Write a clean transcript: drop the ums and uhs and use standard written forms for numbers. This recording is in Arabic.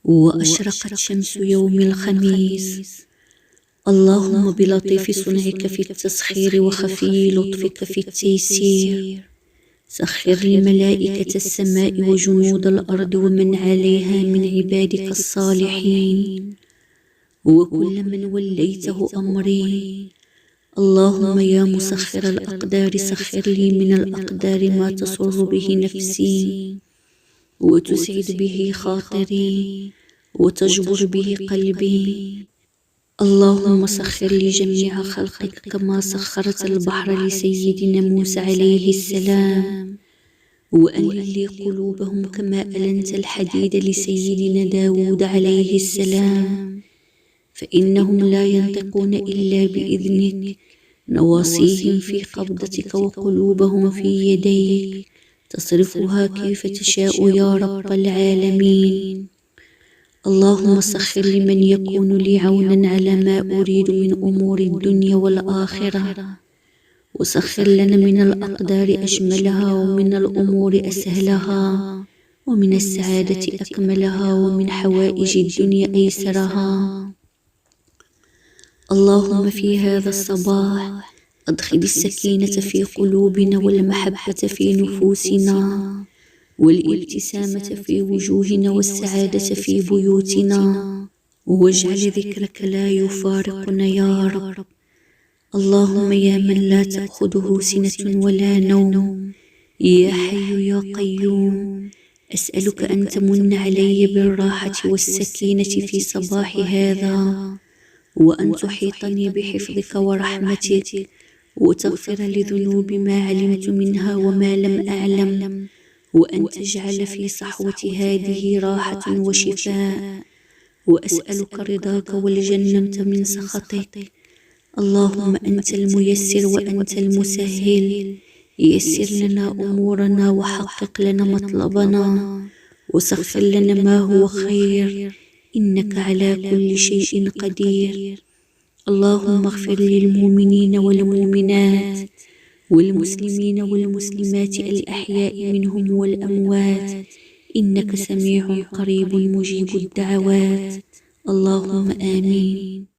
وأشرقت شمس يوم الخميس. اللهم بلطيف صنعك في التسخير وخفي لطفك في التيسير سخر لي ملائكة السماء وجنود الأرض ومن عليها من عبادك الصالحين وكل من وليته أمري. اللهم يا مسخر الأقدار سخر لي من الأقدار ما تسر به نفسي وتسعد به خاطري وتجبر به قلبي. اللهم سخر لي جميع خلقك كما سخرت البحر لسيدنا موسى عليه السلام وألن لي قلوبهم كما ألنت الحديد لسيدنا داود عليه السلام فإنهم لا ينطقون إلا بإذنك نواصيهم في قبضتك وقلوبهم في يديك تصرفها كيف تشاء يا رب العالمين. اللهم سخر لمن يكون لي عونا على ما أريد من أمور الدنيا والآخرة وسخر لنا من الأقدار أجملها ومن الأمور أسهلها ومن السعادة أكملها ومن حوائج الدنيا أيسرها. اللهم في هذا الصباح أدخل السكينة في قلوبنا والمحبة في نفوسنا والابتسامة في وجوهنا والسعادة في بيوتنا واجعل ذكرك لا يفارقنا يا رب. اللهم يا من لا تأخذه سنة ولا نوم يا حي يا قيوم أسألك أن تمن علي بالراحة والسكينة في صباح هذا وأن تحيطني بحفظك ورحمتك وتغفر لذنوب ما علمت منها وما لم أعلم وأن تجعل في صحوة هذه راحة وشفاء وأسألك رضاك والجنة من سخطك. اللهم أنت الميسر وأنت المسهل يسر لنا أمورنا وحقق لنا مطلبنا وسخر لنا ما هو خير إنك على كل شيء قدير. اللهم اغفر للمؤمنين والمؤمنات والمسلمين والمسلمات الأحياء منهم والأموات إنك سميع قريب مجيب الدعوات. اللهم آمين.